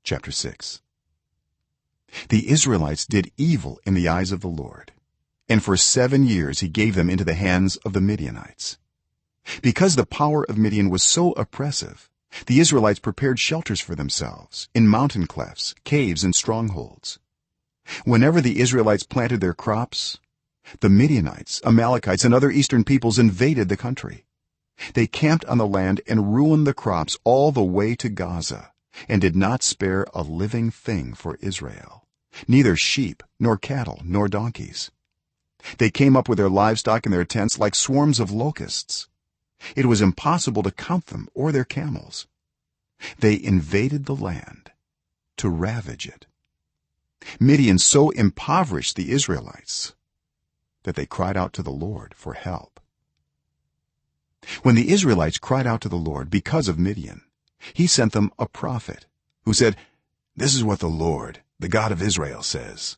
Chapter 6. The Israelites did evil in the eyes of the Lord, and for 7 years he gave them into the hands of the Midianites. Because the power of Midian was so oppressive, the Israelites prepared shelters for themselves in mountain clefts, caves, and strongholds. Whenever the Israelites planted their crops, the Midianites, Amalekites, and other eastern peoples invaded the country. They camped on the land and ruined the crops all the way to Gaza, and did not spare a living thing for Israel, neither sheep nor cattle nor donkeys. They came up with their livestock in their tents like swarms of locusts. It was impossible to count them or their camels. They invaded the land to ravage it. Midian so impoverished the Israelites that they cried out to the Lord for help. When the Israelites cried out to the Lord because of Midian, he sent them a prophet who said, "This is what the Lord, the God of Israel, says: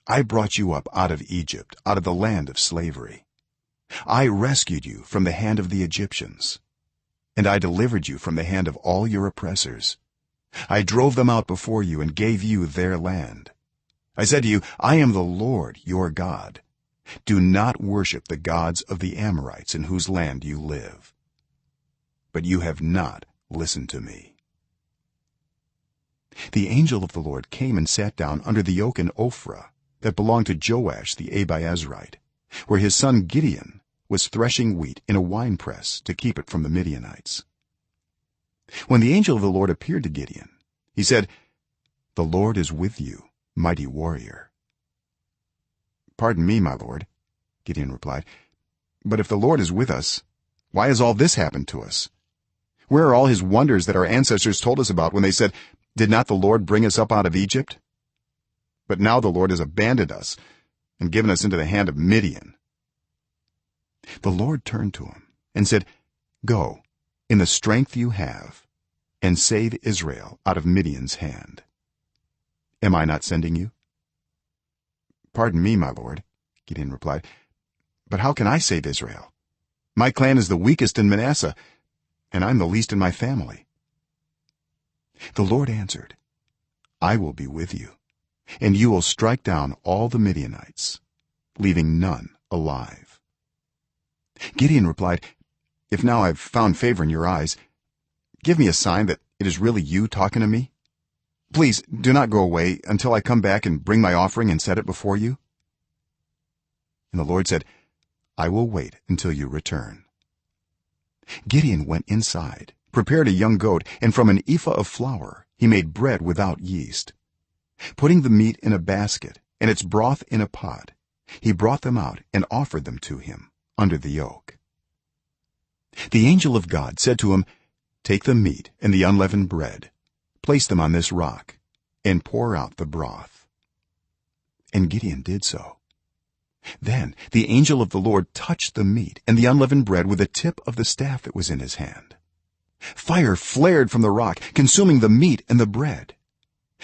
I brought you up out of Egypt, out of the land of slavery. I rescued you from the hand of the Egyptians, and I delivered you from the hand of all your oppressors. I drove them out before you and gave you their land. I said to you, I am the Lord your God. Do not worship the gods of the Amorites in whose land you live." But you have not listened to me. The angel of the Lord came and sat down under the oak in Ophrah that belonged to Joash the Abiezrite, where his son Gideon was threshing wheat in a winepress to keep it from the Midianites. When the angel of the Lord appeared to Gideon, he said, "The Lord is with you, mighty warrior." "Pardon me, my lord," Gideon replied, "but if the Lord is with us, why has all this happened to us? Where are all his wonders that our ancestors told us about when they said, 'Did not the Lord bring us up out of Egypt?' But now the Lord has abandoned us and given us into the hand of Midian." The Lord turned to him and said, "Go in the strength you have and save Israel out of Midian's hand. Am I not sending you?" "Pardon me, my lord," Gideon replied, "but how can I save Israel? My clan is the weakest in Manasseh, and I'm the least in my family." The Lord answered, "I will be with you, and you will strike down all the Midianites, leaving none alive." Gideon replied, "If now I've found favor in your eyes, give me a sign that it is really you talking to me. Please do not go away until I come back and bring my offering and set it before you." And the Lord said, "I will wait until you return." Gideon went inside, prepared a young goat, and from an ephah of flour he made bread without yeast. Putting the meat in a basket and its broth in a pot, he brought them out and offered them to him under the oak. The angel of God said to him, "Take the meat and the unleavened bread, place them on this rock, and pour out the broth." And Gideon did so. Then the angel of the Lord touched the meat and the unleavened bread with the tip of the staff that was in his hand. Fire flared from the rock, consuming the meat and the bread,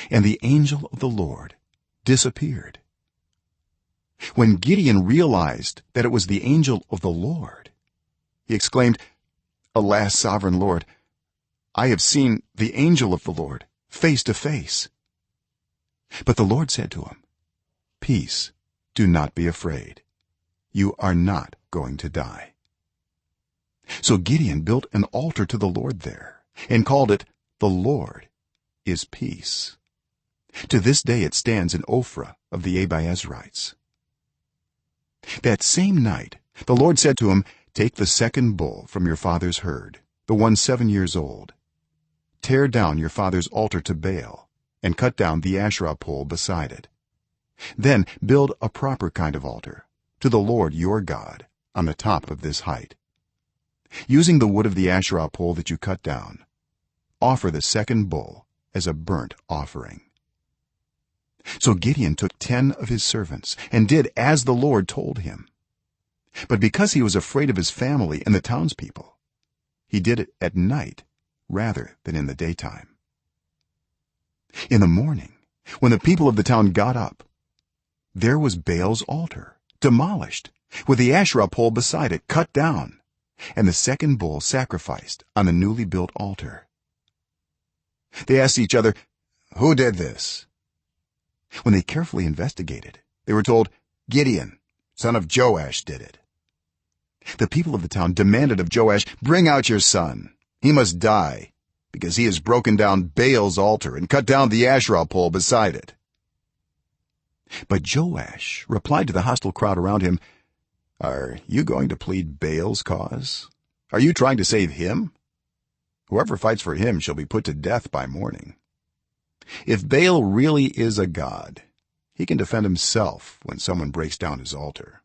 and the angel of the Lord disappeared. When Gideon realized that it was the angel of the Lord, he exclaimed, "Alas, sovereign Lord, I have seen the angel of the Lord face to face." But the Lord said to him, "Peace, do not be afraid. You are not going to die." So Gideon built an altar to the Lord there and called it, "The Lord is Peace." To this day it stands in Ophrah of the Abiezrites. That same night the Lord said to him, "Take the second bull from your father's herd, the one 7 years old. Tear down your father's altar to Baal and cut down the Asherah pole beside it. Then build a proper kind of altar to the Lord your God on the top of this height. Using the wood of the Asherah pole that you cut down, offer the second bull as a burnt offering." So Gideon took 10 of his servants and did as the Lord told him. But because he was afraid of his family and the townspeople, he did it at night rather than in the daytime. In the morning, when the people of the town got up, there was Baal's altar demolished, with the Asherah pole beside it cut down, and the second bull sacrificed on the newly built altar. They asked each other, who did this?" When they carefully investigated, they were told, "Gideon, son of Joash, did it." The people of the town demanded of Joash, "Bring out your son. He must die, because he has broken down Baal's altar and cut down the Asherah pole beside it." But Joash replied to the hostile crowd around him, "Are you going to plead Baal's cause? Are you trying to save him? Whoever fights for him shall be put to death by morning. If Baal really is a god, he can defend himself when someone breaks down his altar."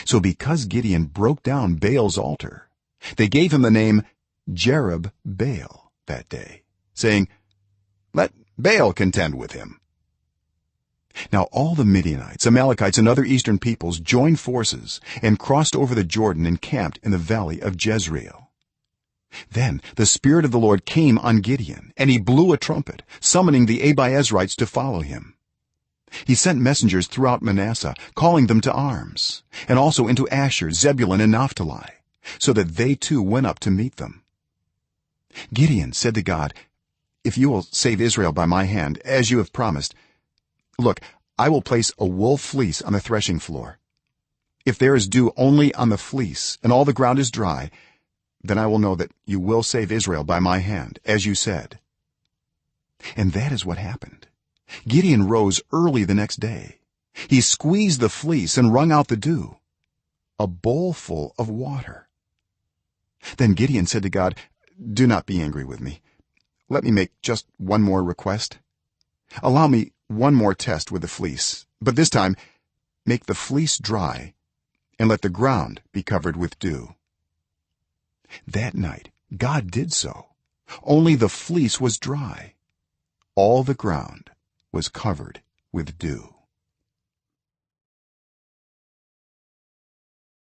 So Gideon broke down Baal's altar, they gave him the name Jerub-Baal that day, saying, "Let Baal contend with him." Now all the Midianites, Amalekites, and other eastern peoples joined forces and crossed over the Jordan and camped in the valley of Jezreel. Then the Spirit of the Lord came on Gideon, and he blew a trumpet, summoning the Abiezrites to follow him. He sent messengers throughout Manasseh, calling them to arms, and also into Asher, Zebulun, and Naphtali, so that they too went up to meet them. Gideon said to God, "If you will save Israel by my hand, as you have promised, look, I will place a wool fleece on the threshing floor. If there is dew only on the fleece and all the ground is dry, then I will know that you will save Israel by my hand, as you said." And that is what happened. Gideon rose early the next day. He squeezed the fleece and wrung out the dew, a bowl full of water. Then Gideon said to God, "Do not be angry with me. Let me make just one more request. Allow me one more test with the fleece, but this time make the fleece dry and let the ground be covered with dew." That night God did so. Only the fleece was dry. All the ground was covered with dew.